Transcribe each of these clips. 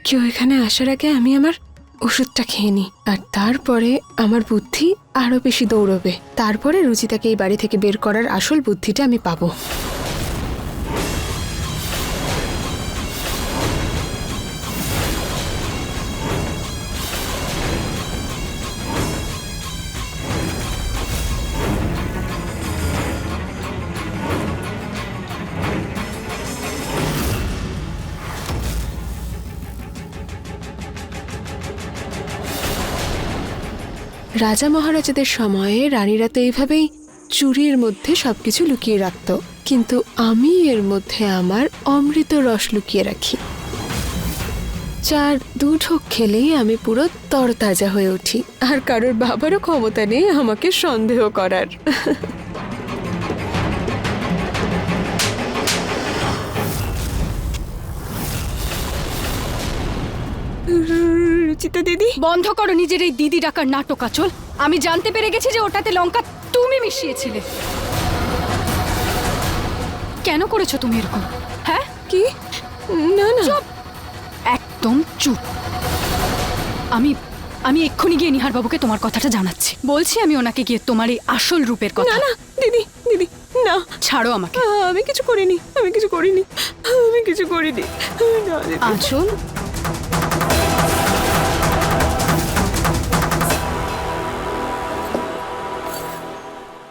কেউ এখানে আসার আগে আমি আমার ওষুধটা খেয়ে নিই, আর তারপরে আমার বুদ্ধি আরো বেশি দৌড়বে। তারপরে রুচিতাকে এই বাড়ি থেকে বের করার আসল বুদ্ধিটা আমি পাবো। রাজা মহারাজাদের সময়ে রানীরা তো এইভাবেই চুরির মধ্যে সবকিছু লুকিয়ে রাখত, কিন্তু আমি এর মধ্যে আমার অমৃত রস লুকিয়ে রাখি। 4 ঢোক খেলেই আমি পুরো তরতাজা হয়ে উঠি, আর কারোর বাবারও ক্ষমতা নেই আমাকে সন্দেহ করার। রুচিতা দিদি, বন্ধ করো নিজের এই দিদি ডাকার নাটক আঁচল। আমি জানতে পেরে গেছি যে ওটাতে লঙ্কা তুমি মিশিয়েছিলে। কেন করেছো তুমি এরকম? হ্যাঁ কি? না না, চুপ, একদম চুপ। আমি এক্ষুনি গিয়ে নিহার বাবুকে তোমার কথাটা জানাচ্ছি। বলছি আমি ওনাকে গিয়ে তোমার এই আসল রূপের কথা। না না দিদি, দিদি না, ছাড়ো আমাকে। আমি কিছু করিনি, আমি কিছু করিনি, আমি কিছু করিনি। না দিদি। আঁচল,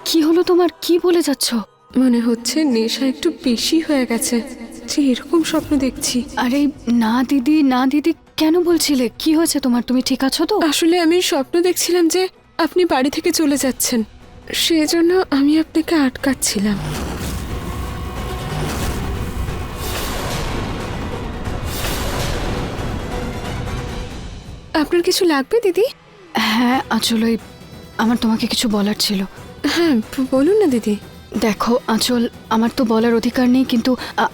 কি হলো তোমার? কি বলে যাচ্ছ? মনে হচ্ছে নেশা একটু বেশি হয়ে গেছে, যে এরকম স্বপ্ন দেখছি। আরে না দিদি, না দিদি, কেন বলছিলে? কি হয়েছে তোমার? তুমি ঠিক আছো তো? আসলে আমি স্বপ্ন দেখছিলাম যে আপনি বাড়ি থেকে চলে যাচ্ছেন, সেজন্য আমি আপনাকে আটকাচ্ছিলাম। আপনার কিছু লাগবে দিদি? হ্যাঁ আঁচল, ওই আমার তোমাকে কিছু বলার ছিল। হ্যাঁ বলুন না দিদি। দেখো আঁচল, আমার তো বলার অধিকার নেই, কিন্তু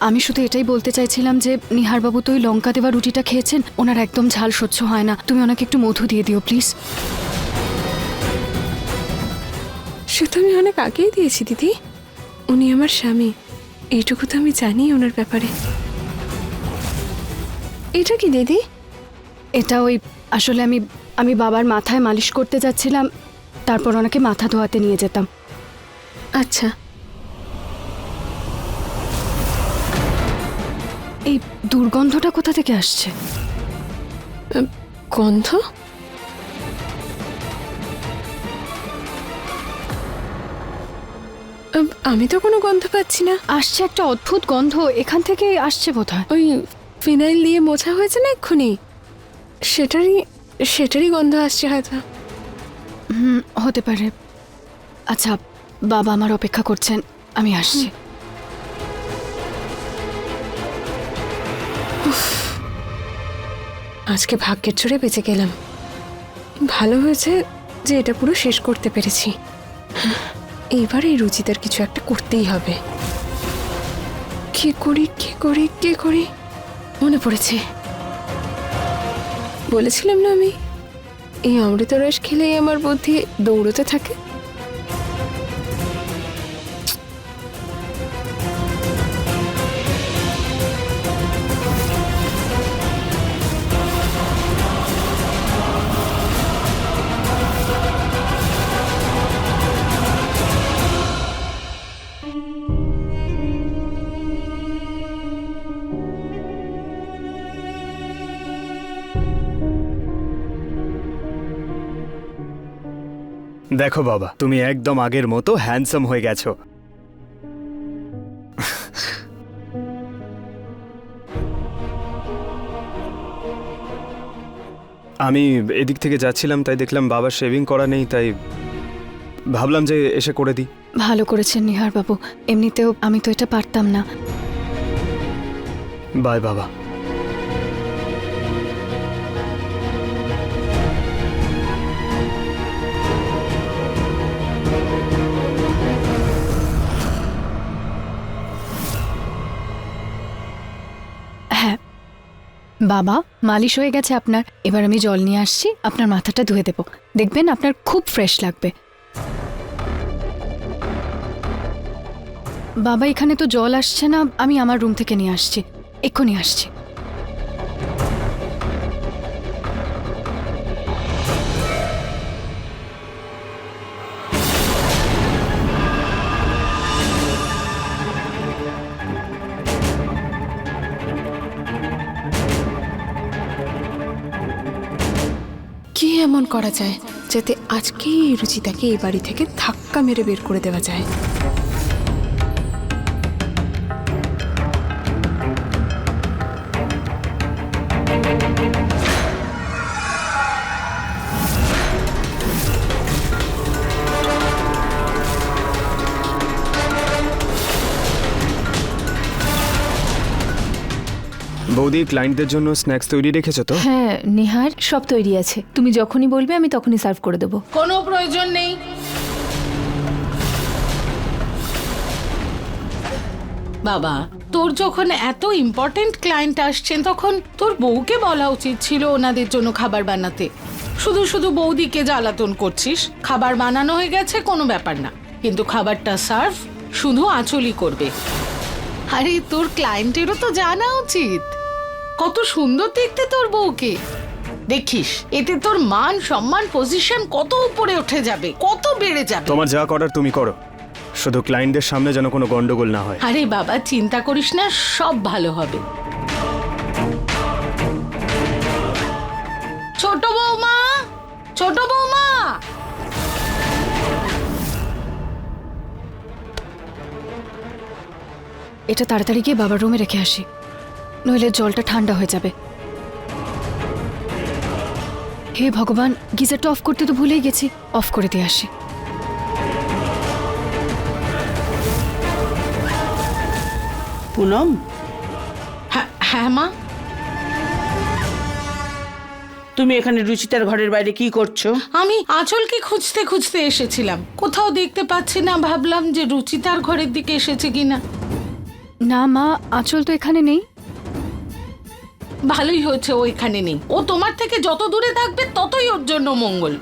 আমি শুধু এটাই বলতে চাইছিলাম যে নিহারবাবু তো ওই লঙ্কা দেওয়া রুটিটা খেয়েছেন, ওনার একদম ঝাল সহ্য হয় না। তুমি ওনাকে একটু মধু দিয়ে দিও প্লিজ। সে তো আমি অনেক আগেই দিয়েছি দিদি, উনি আমার স্বামী, এইটুকু তো আমি জানি ওনার ব্যাপারে। এটা কি দিদি? এটা ওই আসলে আমি বাবার মাথায় মালিশ করতে যাচ্ছিলাম, তারপর ওনাকে মাথা ধোয়াতে নিয়ে যেতাম। আচ্ছা। এই দুর্গন্ধটা কোথা থেকে আসছে? গন্ধ? আমি তো কোনো গন্ধ পাচ্ছি না। আসছে একটা অদ্ভুত গন্ধ, এখান থেকে আসছে বোধহয়। ওই ফিনাইল দিয়ে মোছা হয়েছে না এক্ষুনি, সেটারই গন্ধ আসছে হয়তো। হতে পারে। আচ্ছা, বাবা আমার অপেক্ষা করছেন, আমি আসছি। আজকে ভাগ্যের জোরে বেঁচে গেলাম। ভালো হয়েছে যে এটা পুরো শেষ করতে পেরেছি। এইবার এই রুচিতার কিছু একটা করতেই হবে। কি করি মনে পড়েছে, বলেছিলাম না আমি এই অমৃত রস খেলেই আমার বুদ্ধি দৌড়তে থাকে। দেখো বাবা, তুমি একদম আগের মতো হ্যান্ডসাম হয়ে গেছো। আমি এদিক থেকে যাচ্ছিলাম, তাই দেখলাম বাবার শেভিং করা নেই, তাই ভাবলাম যে এসে করে দিই। ভালো করেছেন নিহার বাবু, এমনিতেও আমি তো এটা পারতাম না। বাই বাবা। হ্যাঁ বাবা, মালিশ হয়ে গেছে আপনার। এবার আমি জল নিয়ে আসছি, আপনার মাথাটা ধুয়ে দেব, দেখবেন আপনার খুব ফ্রেশ লাগবে। বাবা এখানে তো জল আসছে না, আমি আমার রুম থেকে নিয়ে আসছি, এক্ষুনি আসছি। এমন করা যায় যাতে আজকেই এই রুচিতাকে এই বাড়ি থেকে ধাক্কা মেরে বের করে দেওয়া যায়? বৌদি, ক্লায়েন্টদের জন্য স্ন্যাক্স তৈরি রেখেছো তো? হ্যাঁ নিহার, সব তৈরি আছে। তুমি যখনই বলবে আমি তখনই সার্ভ করে দেবো। কোনো প্রয়োজন নেই। বাবা, তোর যখন এত ইম্পর্টেন্ট ক্লায়েন্ট আসছেন তখন তোর বউকে বলা উচিত ছিল ওনাদের জন্য খাবার বানাতে। শুধু শুধু বৌদিকে জ্বালাতন করছিস। খাবার বানানো হয়ে গেছে, কোনো ব্যাপার না, কিন্তু খাবারটা সার্ভ শুধু আঁচলই করবে। আরে তোর ক্লায়েন্টেরও তো জানা উচিত কত সুন্দর দেখতে তোর বউকে। দেখিস এতে তোর মান সম্মান পজিশন কত উপরে উঠে যাবে, কত বেড়ে যাবে। তোমার যা করার তুমি করো, শুধু ক্লায়েন্টদের সামনে যেন কোনো গন্ডগোল না হয়। আরে বাবা, চিন্তা করিস না, সব ভালো হবে। ছোট বৌমা, ছোট বৌমা, এটা তাড়াতাড়ি গিয়ে বাবার রুমে রেখে আসি, নইলে জলটা ঠান্ডা হয়ে যাবে। হে ভগবান, গিজারটা অফ করতে তো ভুলেই গেছি, অফ করে দিয়ে আসি। পুনম, হ্যাঁ মা। তুমি এখানে রুচিতার ঘরের বাইরে কি করছো? আমি আঁচলকে খুঁজতে খুঁজতে এসেছিলাম, কোথাও দেখতে পাচ্ছি না, ভাবলাম যে রুচিতার ঘরের দিকে এসেছে কিনা। না মা, আঁচল তো এখানে নেই। ভালোই হয়েছে ও এখানে নেই। ও তোমার থেকে যত দূরে থাকবে ততই ওর জন্য মঙ্গল।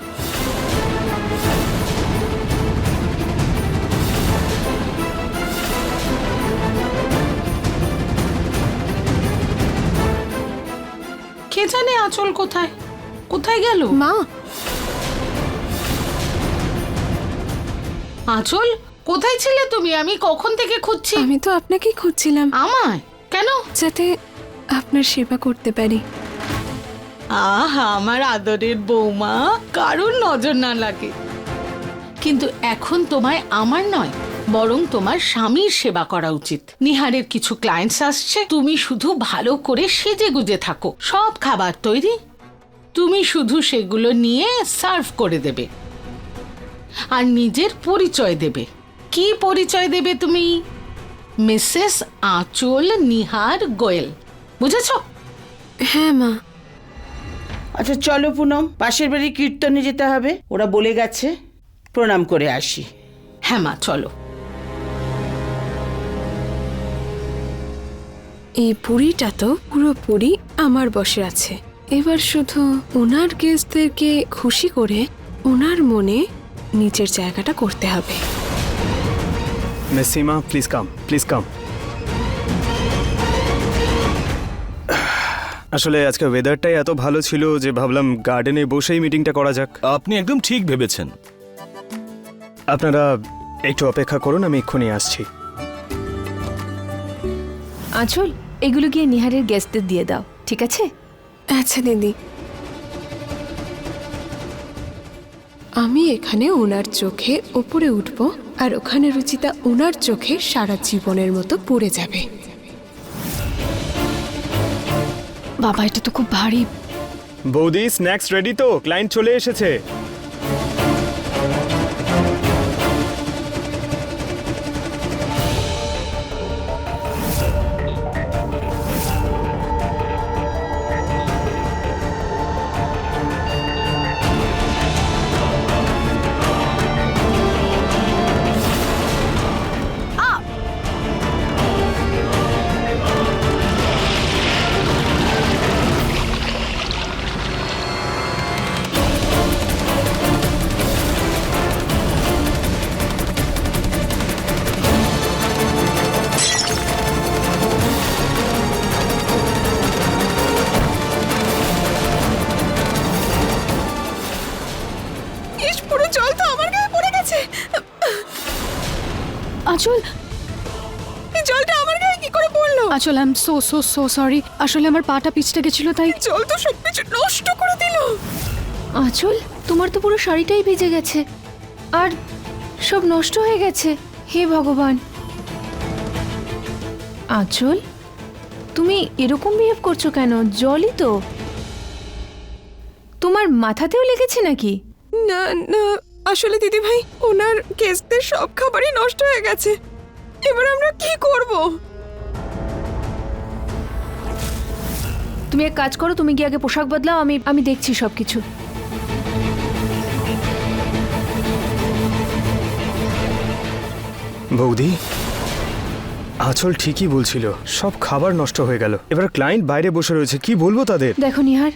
কে জানে আঁচল কোথায় কোথায় গেল। মা, আঁচল, কোথায় ছিলে তুমি? আমি কখন থেকে খুঁজছি। আমি তো আপনাকেই খুঁজছিলাম, আমায় কেন? যাতে আপনার সেবা করতে পারি। আহা, আমার আদরের বৌমা, কারোর নজর না লাগে। কিন্তু এখন তোমায় আমার নয়, বরং তোমার স্বামীর সেবা করা উচিত। নিহারের কিছু ক্লায়েন্টস আসছে, তুমি শুধু ভালো করে সেজে গুজে থাকো। সব খাবার তৈরি, তুমি শুধু সেগুলো নিয়ে সার্ভ করে দেবে আর নিজের পরিচয় দেবে। কি পরিচয় দেবে তুমি? মিসেস আঁচল নিহার গোয়েল, বুঝেছো? হ্যাঁ মা। আচ্ছা চলো পুনম, পাশের বাড়ি কীর্তনে যেতে হবে, ওরা বলে গেছে। প্রণাম করে আসি। হ্যাঁ মা, চলো। এই পুরীটা তো পুরোপুরি আমার বসে আছে। এবার শুধু ওনার গেস্টদেরকে খুশি করে ওনার মনে নিজের জায়গাটা করতে হবে। Miss Seema, please come, please come. আসলে আজকে ওয়েদারটাই এত ভালো ছিল যে ভাবলাম গার্ডেনে বসেই মিটিংটা করা যাক। আপনি একদম ঠিক ভেবেছেন। আপনারা একটু অপেক্ষা করুন, আমি এক্ষুনি আসছি। আঁচল, এগুলো গিয়ে নিহারের গেস্টদের দিয়ে দাও, ঠিক আছে? আচ্ছা দিদি, আমি এখানে ওনার চোখে ওপরে উঠবো আর ওখানে রুচিতা ওনার চোখে সারা জীবনের মতো পড়ে যাবে। বাবা, এটা তো খুব ভারী। বৌদি, স্ন্যাক্স রেডি তো? ক্লায়েন্ট চলে এসেছে। পুরো জল তো আমার গায়ে পড়ে গেছে। আঁচল, এই জলটা আমার গায়ে কি করে পড়লো? আঁচল, I am so so so sorry. আসলে আমার পাটা পিছতে গেছিল, তাই জল তো সবকিছু নষ্ট করে দিল। আঁচল, তোমার তো পুরো শাড়িটাই ভিজে গেছে আর সব নষ্ট হয়ে গেছে। হে ভগবান! আঁচল, তুমি এরকম বিহেভ করছো কেন? জলই তো। তোমার মাথাতেও লেগেছে নাকি? না না, আসলে দিদি ভাই, ওনার গেস্টদের সব খাবারই নষ্ট হয়ে গেছে। এবার আমরা কি করব? তুমি এক কাজ করো, তুমি গিয়ে আগে পোশাক বদলাও, আমি দেখছি সবকিছু। বৌদি, আঁচল ঠিকই বলছিল, সব খাবার নষ্ট হয়ে গেল। এবার ক্লায়েন্ট বাইরে বসে রয়েছে, কি বলবো তাদের? দেখো নিহার,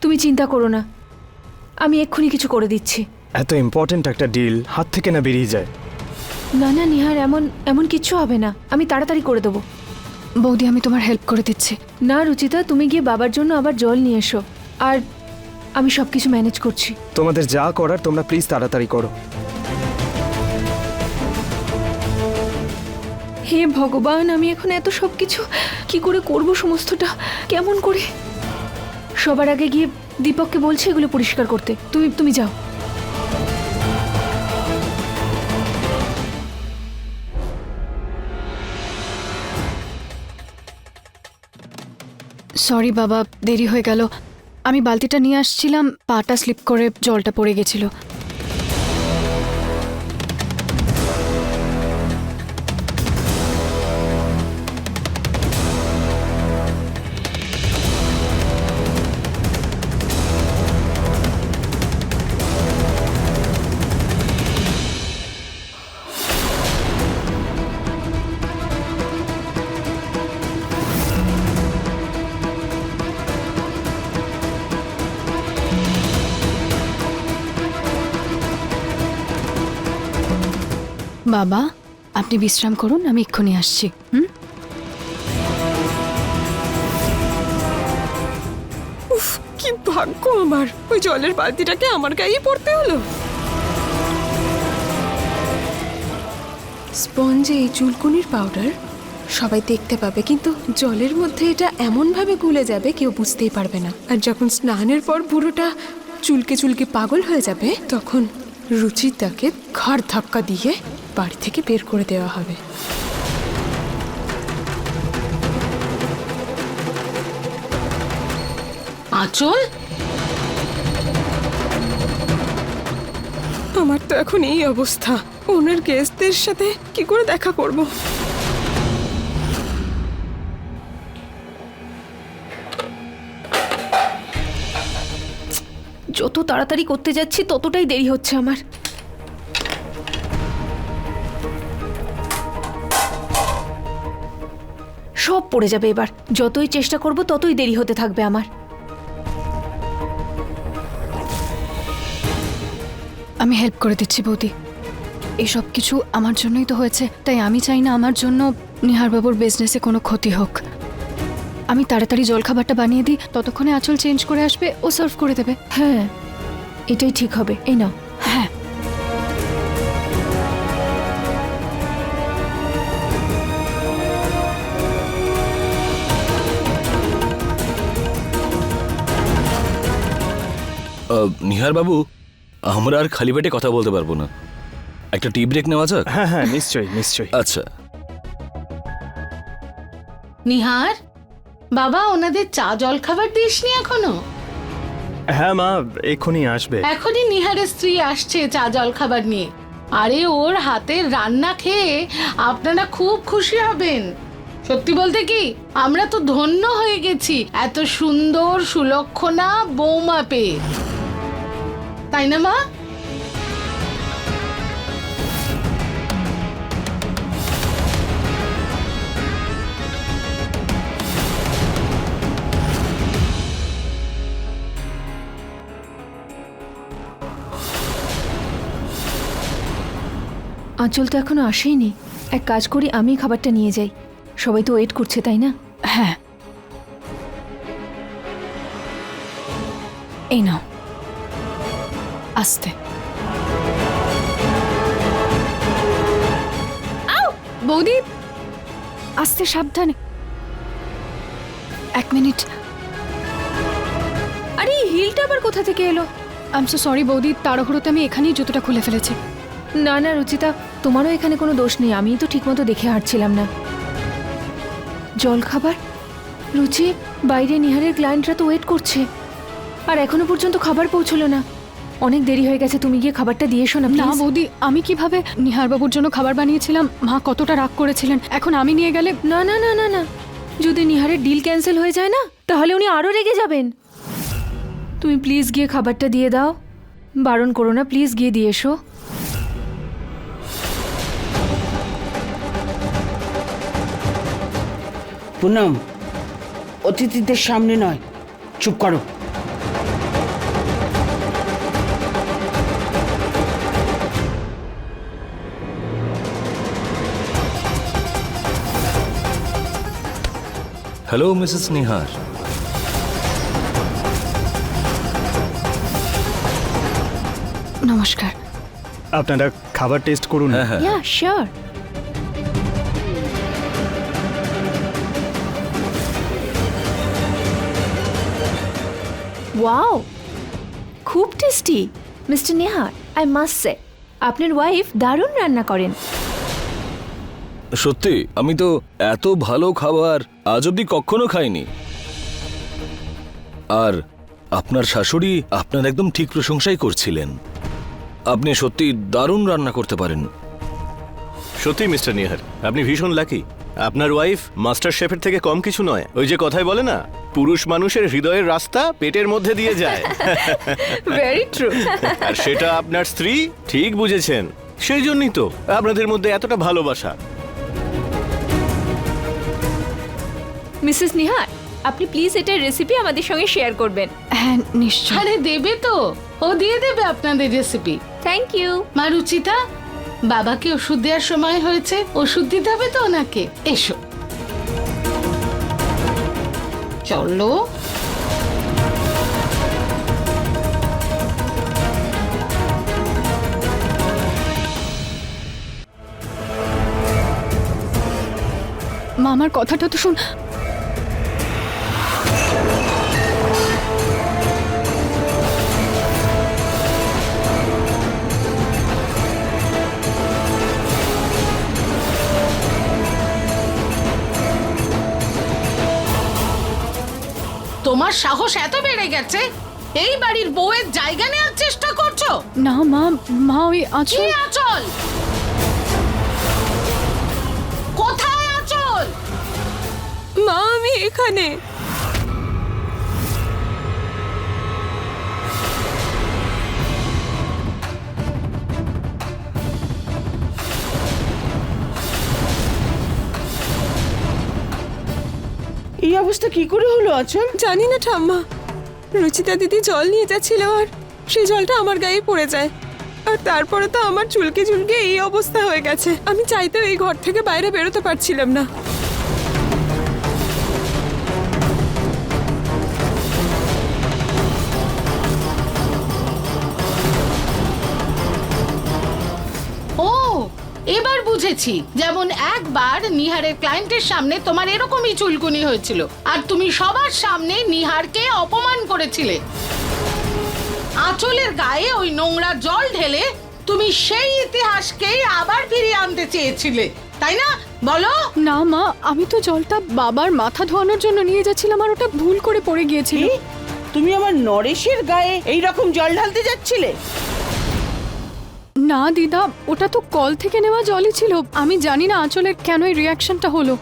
তুমি চিন্তা করো না, আমি এক্ষুনি কিছু করে দিচ্ছি। এত ইম্পর্ট্যান্ট একটা ডিল হাত থেকে না বেরিয়ে যায়। না না নিহার, এমন কিচ্ছু হবে না, আমি তাড়াতাড়ি করে দেবো। বৌদি, আমি তোমার হেল্প করে দিচ্ছি। না রুচিতা, তুমি গিয়ে বাবার জন্য আবার জল নিয়ে এসো, আর আমি সবকিছু ম্যানেজ করছি। তোমাদের যা করার তোমরা প্লিজ তাড়াতাড়ি করো। হে ভগবান, আমি এখন এত সবকিছু কি করে করব? সমস্তটা কেমন করে? সবার আগে গিয়ে দীপককে বলছি এগুলো পরিষ্কার করতে। তুমি যাও। সরি বাবা, দেরি হয়ে গেল। আমি বালতিটা নিয়ে আসছিলাম, পাটা স্লিপ করে জলটা পড়ে গেছিল। বাবা, আপনি বিশ্রাম করুন, আমি এক্ষুনি আসছি। কি ভাগ্য আমার, ওই জলের বালতিটাকে আমার গায়ে পড়তে হলো। স্পঞ্জে এই চুলকুনির পাউডার সবাই দেখতে পাবে, কিন্তু জলের মধ্যে এটা এমনভাবে গুলে যাবে কেউ বুঝতেই পারবে না। আর যখন স্নানের পর পুরোটা চুলকে চুলকে পাগল হয়ে যাবে, তখন রুচিতাকে ঘাড় ধাক্কা দিয়ে বাড়ি থেকে বের করে দেওয়া হবে। আঁচল, আমার তো এখন এই অবস্থা, ওনার গেস্টদের সাথে কি করে দেখা করব? যত তাড়াতাড়ি করতে যাচ্ছি ততটাই দেরি হচ্ছে আমার। সব পড়ে যাবে এবার। যতই চেষ্টা করব ততই দেরি হতে থাকবে আমার। আমি হেল্প করে দিচ্ছি বৌদি। এসব কিছু আমার জন্যই তো হয়েছে, তাই আমি চাই না আমার জন্য নিহারবাবুর বিজনেসে কোনো ক্ষতি হোক। আমি তাড়াতাড়ি জলখাবারটা বানিয়ে দিই, ততক্ষণে আঁচল চেঞ্জ করে আসবে, ও সার্ভ করে দেবে। হ্যাঁ, এটাই ঠিক হবে। এই নাও। হ্যাঁ। নিহার বাবু, আমরা আর খালি পেটে কথা বলতে পারবো না, একটা টি ব্রেক নেওয়া যাক? হ্যাঁ হ্যাঁ, নিশ্চয়ই নিশ্চয়ই। আচ্ছা। নিহার বাবা, ওনাদের চা জল খাবার দিসনি এখনো? হ্যাঁ মা, এক্ষুনি আসবে। এখনই নিহারের স্ত্রী আসছে চা জল খাবার নিয়ে। আরে ওর হাতের রান্না খেয়ে আপনারা খুব খুশি হবেন। সত্যি বলতে কি, আমরা তো ধন্য হয়ে গেছি এত সুন্দর সুলক্ষণা বৌমা পেয়ে, তাই না মা? আঁচল তো এখনো আসেইনি। এক কাজ করি, আমি খাবারটা নিয়ে যাই, সবাই তো ওয়েট করছে, তাই না? হ্যাঁ, এই নাও। আস্তে। বৌদি, আস্তে, সাবধানে। 1 মিনিট। আরে এই হিলটা আবার কোথা থেকে এলো? আই এম সো সরি বৌদি, তাড়াহুড়োতে আমি এখানেই জুতোটা খুলে ফেলেছি। না না রুচিতা, তোমারও এখানে কোনো দোষ নেই, আমিই তো ঠিকমতো দেখে হাঁটছিলাম না। জল খাবার? রুচি, বাইরে নিহারের ক্লায়েন্টরা তো ওয়েট করছে, আর এখনো পর্যন্ত খাবার পৌঁছলো না। অনেক দেরি হয়ে গেছে, তুমি গিয়ে খাবারটা দিয়ে এসো না না প্লিজ। বৌদি, আমি কিভাবে? নিহার বাবুর জন্য খাবার বানিয়েছিলাম, মা কতটা রাগ করেছিলেন, এখন আমি নিয়ে গেলে? না না না না না, যদি নিহারের ডিল ক্যান্সেল হয়ে যায় না, তাহলে উনি আরও রেগে যাবেন। তুমি প্লিজ গিয়ে খাবারটা দিয়ে দাও, বারণ করো না, প্লিজ গিয়ে দিয়ে এসো। পুনম, অতিথিদের সামনে নয়, চুপ করো। Hello Mrs Nihar. নমস্কার। আপনারা খাবার টেস্ট করুন। হ্যাঁ হ্যাঁ, ইয়া শিওর। ওয়াও, খুব tasty mister Nihar, I must say আপনার ওয়াইফ দারুণ রান্না করেন। সত্যি আমি তো এত ভালো খাবার আজ অব্দি কখনো খাইনি। আর আপনার শাশুড়ি আপনার একদম ঠিক প্রশংসাই করছিলেন। আপনি সত্যি দারুণ রান্না করতে পারেন। সত্যি মিস্টার নিহার, আপনি ভীষণ লাকি। আপনার ওয়াইফ মাস্টার শেফের থেকে কম কিছু নয়। ওই যে কথায় বলে না, পুরুষ মানুষের হৃদয়ের রাস্তা পেটের মধ্যে দিয়ে যায়। Very true. আর সেটা আপনার স্ত্রী ঠিক বুঝেছেন, সেই জন্যই তো আপনাদের মধ্যে এতটা ভালোবাসা। মিসেস নিহার, আপনি প্লিজ এটার রেসিপি আমাদের সঙ্গে শেয়ার করবেন। হ্যাঁ নিশ্চয়। আরে দেবে তো, ও দিয়ে দেবে আপনাদের রেসিপি। Thank you. মা রুচিতা, বাবাকে ওষুধ দেওয়ার সময় হয়েছে, ওষুধ দিতে হবে তো ওনাকে। এসো চলো। মা আমার কথাটা তো শুন। তোমার সাহস এত বেড়ে গেছে, এই বাড়ির বউয়ের জায়গা নেওয়ার চেষ্টা করছো? না মা, মা ওই কি আঁচল। আঁচল? কোথায় আঁচল? মা আমি এখানে। এই অবস্থা কি করে হলো আচল? জানি না ঠাম্মা, রুচিতা দিদি জল নিয়ে যাচ্ছিল আর সেই জলটা আমার গায়ে পড়ে যায়, আর তারপরে তো আমার চুলকে চুলকে এই অবস্থা হয়ে গেছে। আমি চাইতেও এই ঘর থেকে বাইরে বেরোতে পারছিলাম না। ও, এবার বুঝেছি। যেমন একবার নিহারের ক্লায়েন্টের সামনে তোমার এরকমই চুলকুনি হয়েছিল, আর তুমি সবার সামনে নিহারকে অপমান করেছিলে। আঁচলের গায়ে ওই নোংরা জল ঢেলে তুমি সেই ইতিহাসকেই আবার ফিরিয়ে আনতে চেয়েছিলে, তাই না? বলো। না মা, আমি তো জলটা বাবার মাথা ধোয়ানোর জন্য নিয়ে যাচ্ছিলাম, আর ওটা ভুল করে পড়ে গিয়েছিল। কি? তুমি আমার নরেশের গায়ে এই রকম জল ঢালতে যাচ্ছিলে? না দিদা, ওটা তো কল থেকে নেওয়া জলই ছিল। আমি জানি না আঁচলের কেন এই রিয়াকশনটা হলো।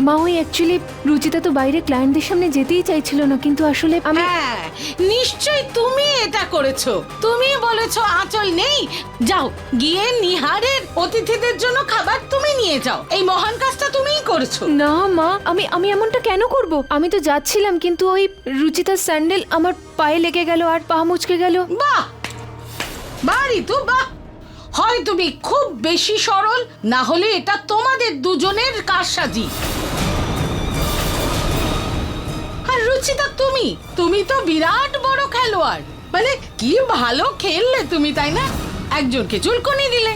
মা ওই অ্যাকচুয়ালি রুচিতা তো বাইরে ক্লায়েন্টদের সামনে যেতেই চাইছিল না, কিন্তু আসলে আমি হ্যাঁ, নিশ্চয়ই তুমি এটা করেছো। তুমি বলেছো আঁচল নেই, যাও গিয়ে নিহারের অতিথিদের জন্য খাবার তুমি নিয়ে যাও। এই মহান কাজটা তুমিই করেছো। না মা, আমি এমনটা কেন করব? আমি তো যাচ্ছিলাম, কিন্তু ওই রুচিতার স্যান্ডেল আমার পায়ে লেগে গেল আর পা মুচকে গেল। বাহ বাড়ি তো বাহ। হয় তুমি খুব বেশি সরল, না হলে এটা তোমাদের দুজনের কারসাজি। আর রুচিতা, তুমি তো বিরাট বড় খেলোয়াড়, মানে কি ভালো খেললে তুমি, তাই না? একজনকে চুলকুনি দিলে,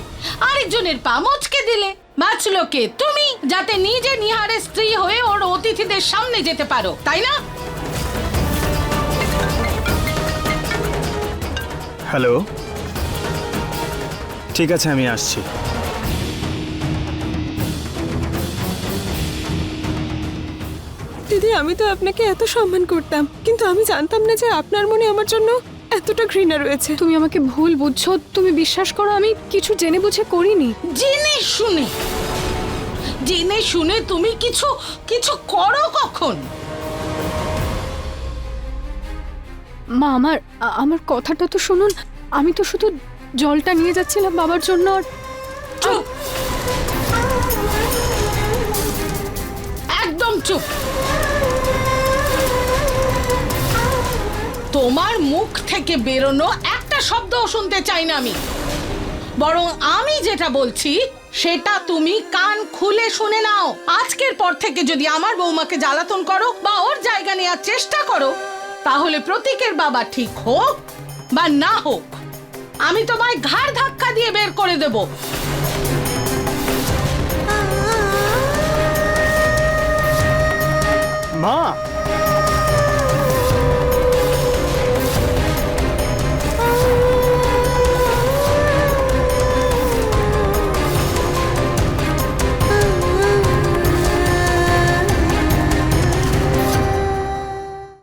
আরেকজনের পা মচকে দিলে। বাঁচলো কে? তুমি, যাতে নিজে নিহারের স্ত্রী হয়ে ওর অতিথিদের সামনে যেতে পারো, তাই না? হ্যালো, ঠিক আছে আমি আসছি। দিদি, আমি তো আপনাকে এত সম্মান করতাম, কিন্তু আমি জানতাম না যে আপনার মনে আমার জন্য এতটা ঘৃণা রয়েছে। তুমি আমাকে ভুল বুঝছো, তুমি বিশ্বাস করো আমি কিছু জেনে বুঝে করিনি। জেনে শুনে তুমি কিছু কিছু করো কখন? মা, আমার কথাটা তো শুনুন। আমি তো শুধু জলটা নিয়ে যাচ্ছিলাম বাবার জন্য। আর চুপ, একদম চুপ। তোমার মুখ থেকে বেরোনো একটা শব্দও শুনতে চাই না আমি। বরং আমি যেটা বলছি সেটা তুমি কান খুলে শুনে নাও। আজকের পর থেকে যদি আমার বৌমাকে জ্বালাতন করো বা ওর জায়গা নেওয়ার চেষ্টা করো, তাহলে প্রতীকের বাবা ঠিক হোক বা না হোক, আমি তোমায় ঘাড় ধাক্কা দিয়ে বের করে দেব।